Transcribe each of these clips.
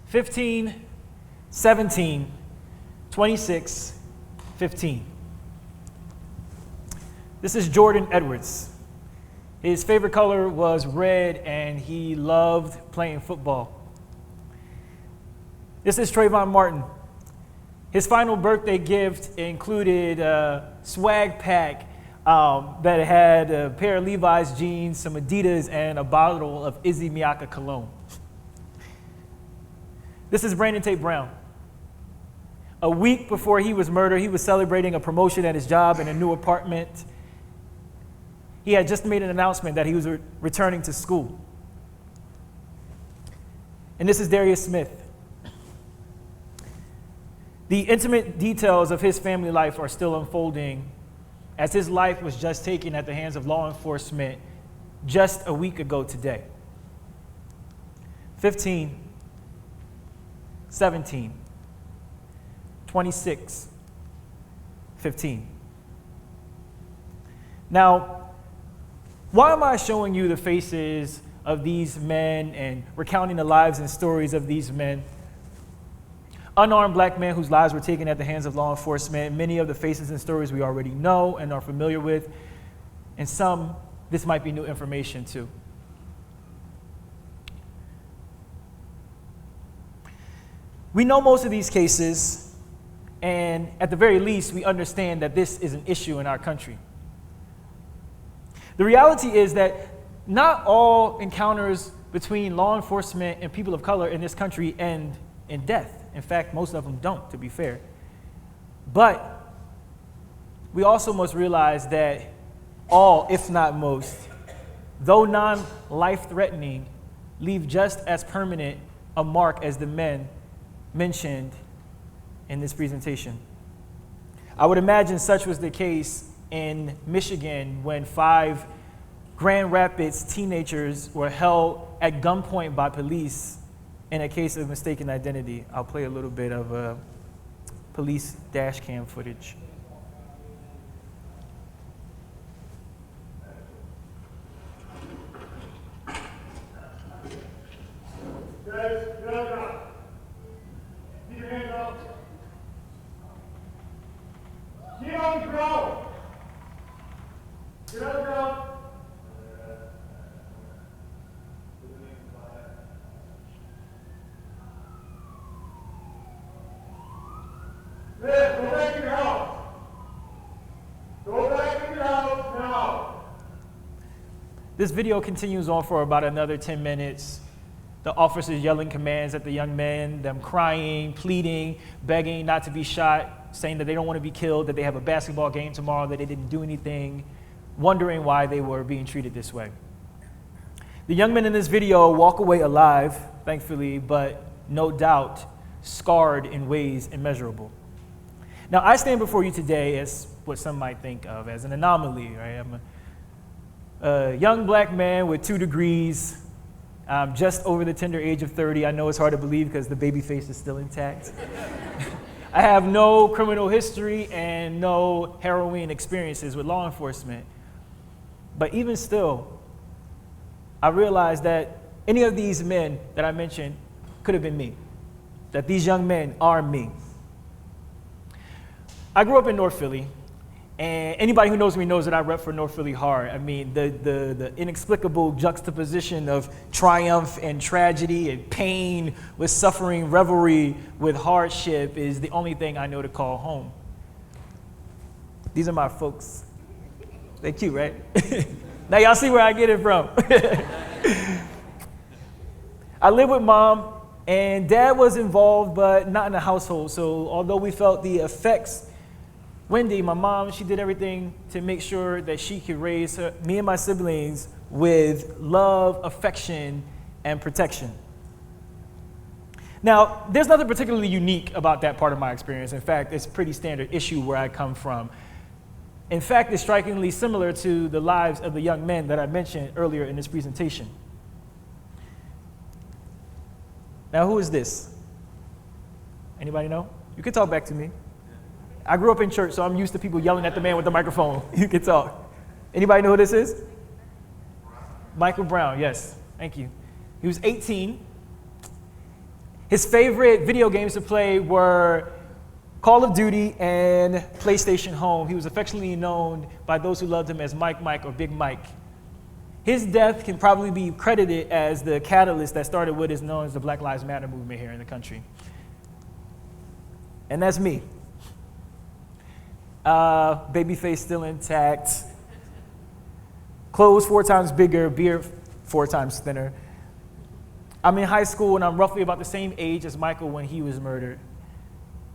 15, 17, 26, 15. This is Jordan Edwards. His favorite color was red, and he loved playing football. This is Trayvon Martin. His final birthday gift included a swag pack that had a pair of Levi's jeans, some Adidas, and a bottle of Izzy Miyake cologne. This is Brandon Tate Brown. A week before he was murdered, he was celebrating a promotion at his job in a new apartment. He had just made an announcement that he was returning to school. And this is Darius Smith. The intimate details of his family life are still unfolding, as his life was just taken at the hands of law enforcement just a week ago today. 15, 17, 26, 15. Now, why am I showing you the faces of these men and recounting the lives and stories of these men? Unarmed black men whose lives were taken at the hands of law enforcement. Many of the faces and stories we already know and are familiar with, and some, this might be new information too. We know most of these cases, and at the very least, we understand that this is an issue in our country. The reality is that not all encounters between law enforcement and people of color in this country end in death. In fact, most of them don't, to be fair. But we also must realize that all, if not most, though non-life-threatening, leave just as permanent a mark as the men mentioned in this presentation. I would imagine such was the case in Michigan when 5 Grand Rapids teenagers were held at gunpoint by police in a case of mistaken identity. I'll play a little bit of police dash cam footage. This video continues on for about another 10 minutes. The officers yelling commands at the young men, them crying, pleading, begging not to be shot, saying that they don't want to be killed, that they have a basketball game tomorrow, that they didn't do anything, wondering why they were being treated this way. The young men in this video walk away alive, thankfully, but no doubt scarred in ways immeasurable. Now, I stand before you today as what some might think of as an anomaly, right? I'm a young black man with 2 degrees, just over the tender age of 30. I know it's hard to believe because the baby face is still intact. I have no criminal history and no harrowing experiences with law enforcement. But even still, I realized that any of these men that I mentioned could have been me, that these young men are me. I grew up in North Philly. And anybody who knows me knows that I rep for North Philly hard. I mean, the inexplicable juxtaposition of triumph and tragedy and pain with suffering, revelry with hardship is the only thing I know to call home. These are my folks. They're cute, right? Now y'all see where I get it from. I live with mom, and dad was involved, but not in the household. So although we felt the effects, Wendy, my mom, she did everything to make sure that she could raise me and my siblings with love, affection, and protection. Now, there's nothing particularly unique about that part of my experience. In fact, it's a pretty standard issue where I come from. In fact, it's strikingly similar to the lives of the young men that I mentioned earlier in this presentation. Now, who is this? Anybody know? You can talk back to me. I grew up in church, so I'm used to people yelling at the man with the microphone. You can talk. Anybody know who this is? Michael Brown, yes. Thank you. He was 18. His favorite video games to play were Call of Duty and PlayStation Home. He was affectionately known by those who loved him as Mike or Big Mike. His death can probably be credited as the catalyst that started what is known as the Black Lives Matter movement here in the country. And that's me. Baby face still intact. Clothes 4 times bigger, beard 4 times thinner. I'm in high school and I'm roughly about the same age as Michael when he was murdered.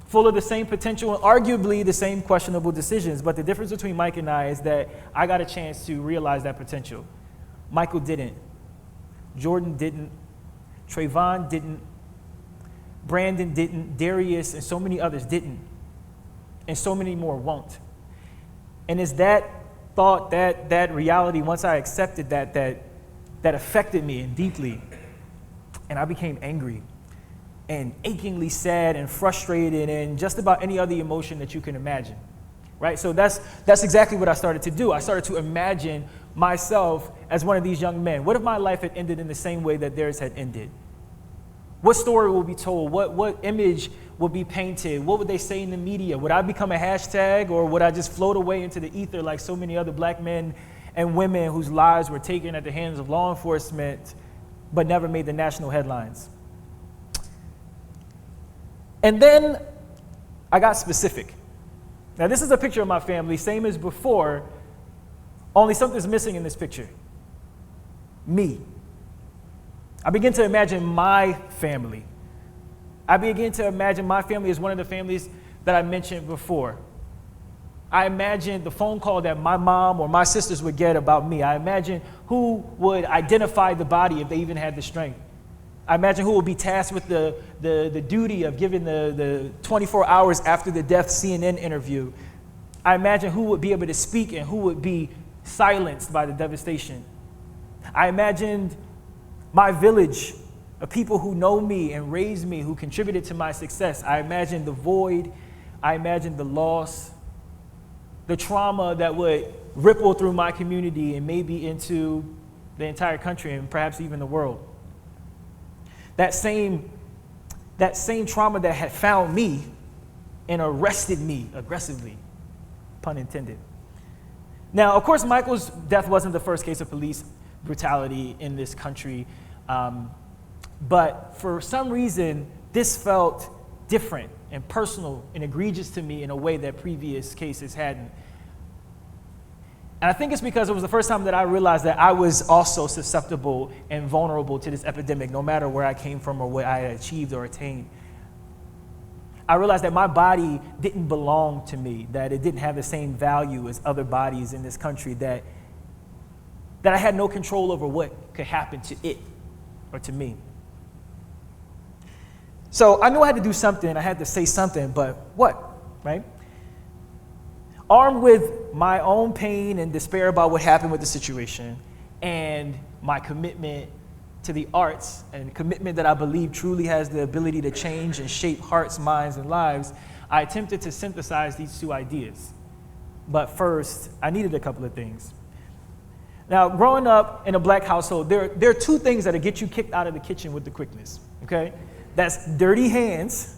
Full of the same potential and arguably the same questionable decisions. But the difference between Mike and I is that I got a chance to realize that potential. Michael didn't. Jordan didn't. Trayvon didn't. Brandon didn't. Darius and so many others didn't. And so many more won't. And it's that thought, that reality, once I accepted that affected me and deeply. And I became angry and achingly sad and frustrated and just about any other emotion that you can imagine, right? So that's exactly what I started to do. I started to imagine myself as one of these young men. What if my life had ended in the same way that theirs had ended? What story will be told? What image will be painted? What would they say in the media? Would I become a hashtag, or would I just float away into the ether like so many other black men and women whose lives were taken at the hands of law enforcement but never made the national headlines? And then I got specific. Now, this is a picture of my family, same as before, only something's missing in this picture. Me. I begin to imagine my family. I begin to imagine my family as one of the families that I mentioned before. I imagine the phone call that my mom or my sisters would get about me. I imagine who would identify the body if they even had the strength. I imagine who would be tasked with the duty of giving the 24 hours after the death CNN interview. I imagine who would be able to speak and who would be silenced by the devastation. I imagined my village of people who know me and raised me, who contributed to my success. I imagined the void. I imagined the loss, the trauma that would ripple through my community and maybe into the entire country and perhaps even the world. That same trauma that had found me and arrested me aggressively, pun intended. Now, of course, Michael's death wasn't the first case of police brutality in this country, but for some reason, this felt different and personal and egregious to me in a way that previous cases hadn't. And I think it's because it was the first time that I realized that I was also susceptible and vulnerable to this epidemic, no matter where I came from or what I had achieved or attained. I realized that my body didn't belong to me, that it didn't have the same value as other bodies in this country, that I had no control over what could happen to it or to me. So I knew I had to do something, I had to say something, but what, right? Armed with my own pain and despair about what happened with the situation and my commitment to the arts and commitment that I believe truly has the ability to change and shape hearts, minds, and lives, I attempted to synthesize these two ideas. But first, I needed a couple of things. Now, growing up in a black household, there are two things that'll get you kicked out of the kitchen with the quickness, okay? That's dirty hands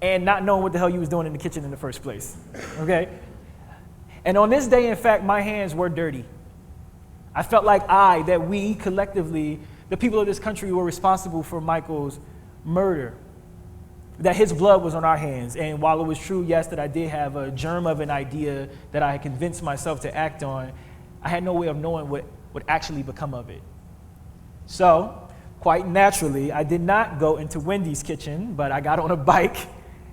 and not knowing what the hell you was doing in the kitchen in the first place, okay? And on this day, in fact, my hands were dirty. I felt like that we collectively, the people of this country, were responsible for Michael's murder, that his blood was on our hands. And while it was true, yes, that I did have a germ of an idea that I had convinced myself to act on, I had no way of knowing what would actually become of it. So, quite naturally, I did not go into Wendy's kitchen, but I got on a bike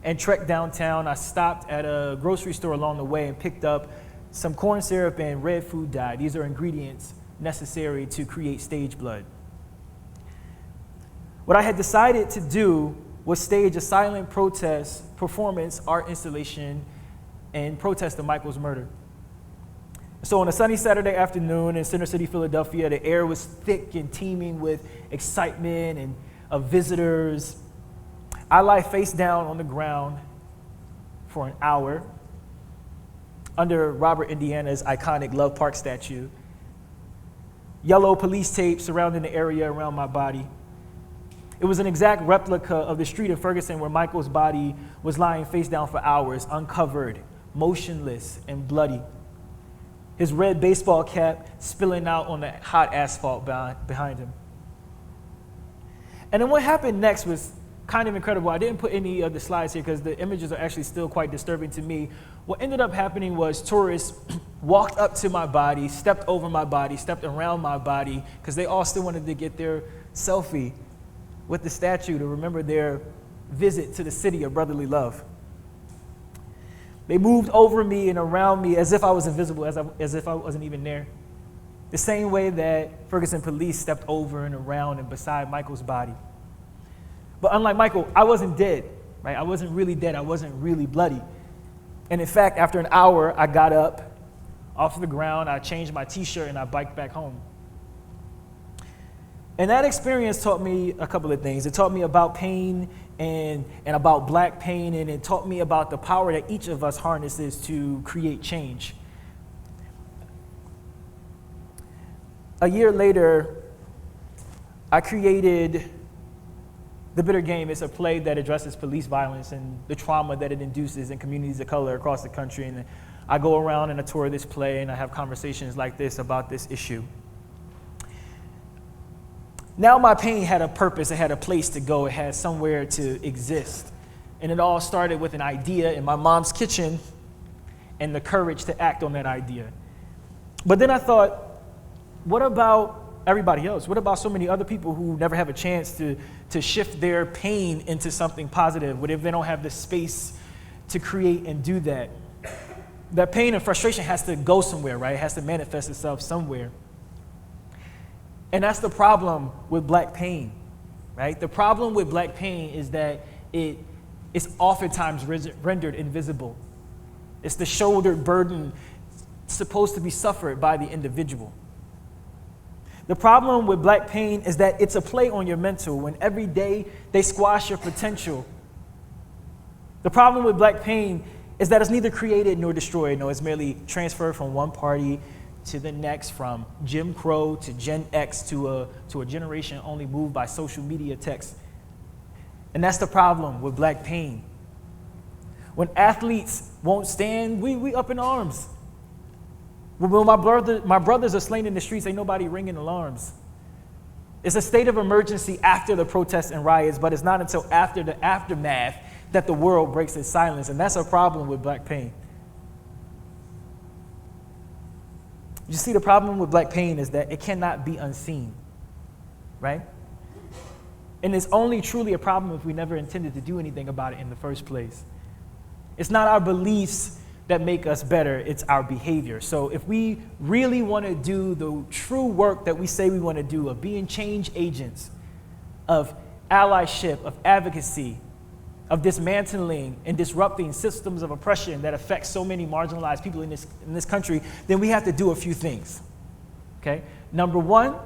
and trekked downtown. I stopped at a grocery store along the way and picked up some corn syrup and red food dye. These are ingredients necessary to create stage blood. What I had decided to do was stage a silent protest, performance, art installation, and protest of Michael's murder. So on a sunny Saturday afternoon in Center City, Philadelphia, the air was thick and teeming with excitement and of visitors. I lie face down on the ground for an hour under Robert Indiana's iconic Love Park statue. Yellow police tape surrounding the area around my body. It was an exact replica of the street in Ferguson where Michael's body was lying face down for hours, uncovered, motionless, and bloody. His red baseball cap spilling out on the hot asphalt behind him. And then what happened next was kind of incredible. I didn't put any of the slides here because the images are actually still quite disturbing to me. What ended up happening was tourists walked up to my body, stepped over my body, stepped around my body, because they all still wanted to get their selfie with the statue to remember their visit to the city of brotherly love. They moved over me and around me as if I was invisible, as if I wasn't even there. The same way that Ferguson police stepped over and around and beside Michael's body. But unlike Michael, I wasn't dead, right? I wasn't really dead. I wasn't really bloody. And in fact, after an hour, I got up off the ground, I changed my t-shirt, and I biked back home. And that experience taught me a couple of things. It taught me about pain and about black pain, and it taught me about the power that each of us harnesses to create change. A year later, I created The Bitter Game. It's a play that addresses police violence and the trauma that it induces in communities of color across the country. And I go around and I tour this play, and I have conversations like this about this issue. Now my pain had a purpose, it had a place to go, it had somewhere to exist. And it all started with an idea in my mom's kitchen and the courage to act on that idea. But then I thought, what about everybody else? What about so many other people who never have a chance to shift their pain into something positive? What if they don't have the space to create and do that? That pain and frustration has to go somewhere, right? It has to manifest itself somewhere. And that's the problem with black pain, right? The problem with black pain is that it's oftentimes rendered invisible. It's the shouldered burden supposed to be suffered by the individual. The problem with black pain is that it's a play on your mental when every day they squash your potential. The problem with black pain is that it's neither created nor destroyed. No, it's merely transferred from one party to the next, from Jim Crow to Gen X to a generation only moved by social media text. And that's the problem with black pain. When athletes won't stand, we up in arms. When my brothers are slain in the streets, ain't nobody ringing alarms. It's a state of emergency after the protests and riots, but it's not until after the aftermath that the world breaks its silence, and that's a problem with black pain. You see, the problem with black pain is that it cannot be unseen, right? And it's only truly a problem if we never intended to do anything about it in the first place. It's not our beliefs that make us better, it's our behavior. So if we really want to do the true work that we say we want to do, of being change agents, of allyship, of advocacy, of dismantling and disrupting systems of oppression that affect so many marginalized people in this country, then we have to do a few things, okay? Number one,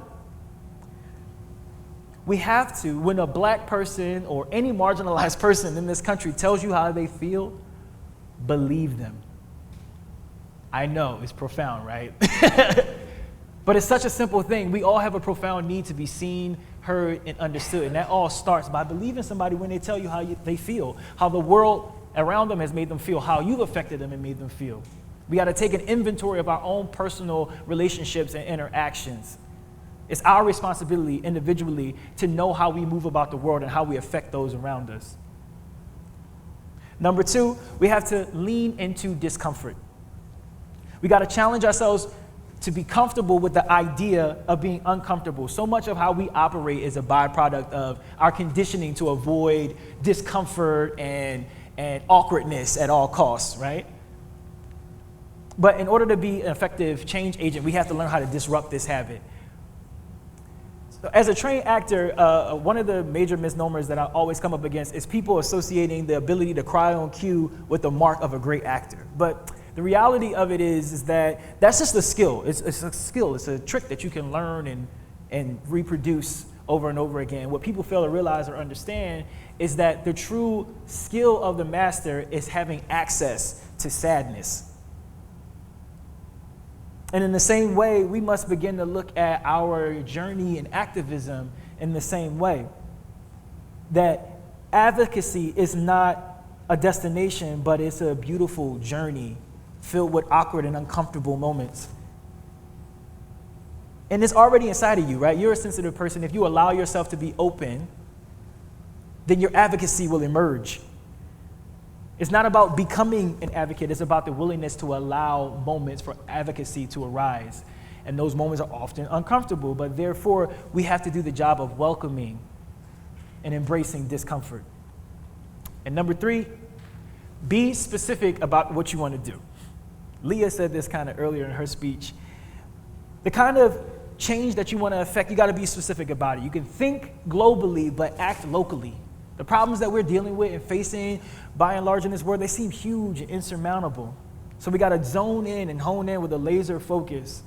we have to, when a black person or any marginalized person in this country tells you how they feel, believe them. I know, it's profound, right? But it's such a simple thing. We all have a profound need to be seen, heard, and understood. And that all starts by believing somebody when they tell you how they feel, how the world around them has made them feel, how you've affected them and made them feel. We got to take an inventory of our own personal relationships and interactions. It's our responsibility individually to know how we move about the world and how we affect those around us. Number two, we have to lean into discomfort. We got to challenge ourselves to be comfortable with the idea of being uncomfortable. So much of how we operate is a byproduct of our conditioning to avoid discomfort and awkwardness at all costs, right? But in order to be an effective change agent, we have to learn how to disrupt this habit. So as a trained actor, one of the major misnomers that I always come up against is people associating the ability to cry on cue with the mark of a great actor. But the reality of it is that that's just a skill. It's a skill. It's a trick that you can learn and reproduce over and over again. What people fail to realize or understand is that the true skill of the master is having access to sadness. And in the same way, we must begin to look at our journey in activism in the same way. that advocacy is not a destination, but it's a beautiful journey filled with awkward and uncomfortable moments. And it's already inside of you, right? You're a sensitive person. If you allow yourself to be open, then your advocacy will emerge. It's not about becoming an advocate. It's about the willingness to allow moments for advocacy to arise. And those moments are often uncomfortable, but therefore we have to do the job of welcoming and embracing discomfort. And number 3, be specific about what you want to do. Leah said this kind of earlier in her speech. The kind of change that you want to affect, you got to be specific about it. You can think globally, but act locally. The problems that we're dealing with and facing, by and large in this world, they seem huge and insurmountable. So we got to zone in and hone in with a laser focus.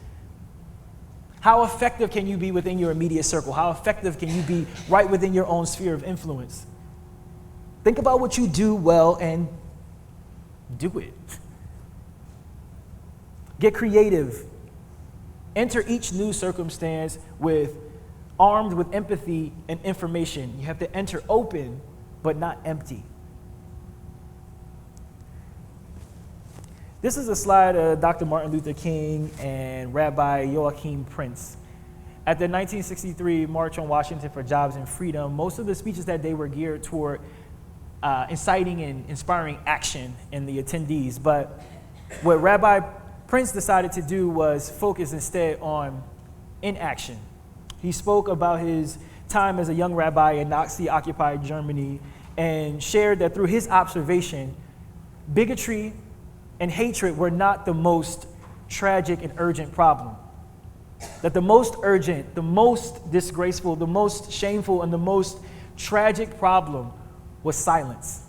How effective can you be within your immediate circle? How effective can you be right within your own sphere of influence? Think about what you do well and do it. Get creative. Enter each new circumstance armed with empathy and information. You have to enter open, but not empty. This is a slide of Dr. Martin Luther King and Rabbi Joachim Prince. At the 1963 March on Washington for Jobs and Freedom, most of the speeches that day were geared toward inciting and inspiring action in the attendees. But what Rabbi Prince decided to do was focus instead on inaction. He spoke about his time as a young rabbi in Nazi-occupied Germany and shared that through his observation, bigotry and hatred were not the most tragic and urgent problem. That the most urgent, the most disgraceful, the most shameful, and the most tragic problem was silence.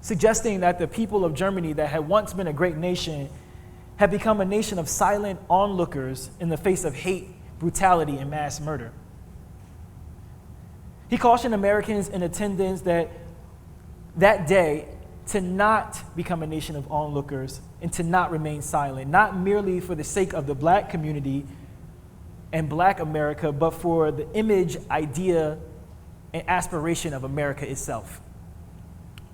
Suggesting that the people of Germany that had once been a great nation had become a nation of silent onlookers in the face of hate, brutality, and mass murder. He cautioned Americans in attendance that day to not become a nation of onlookers and to not remain silent, not merely for the sake of the Black community and Black America, but for the image, idea, and aspiration of America itself.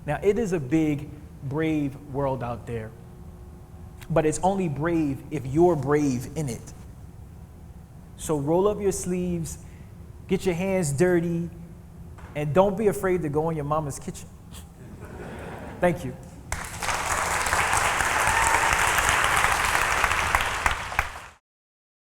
Now, it is a big, brave world out there, but it's only brave if you're brave in it. So roll up your sleeves, get your hands dirty, and don't be afraid to go in your mama's kitchen. Thank you.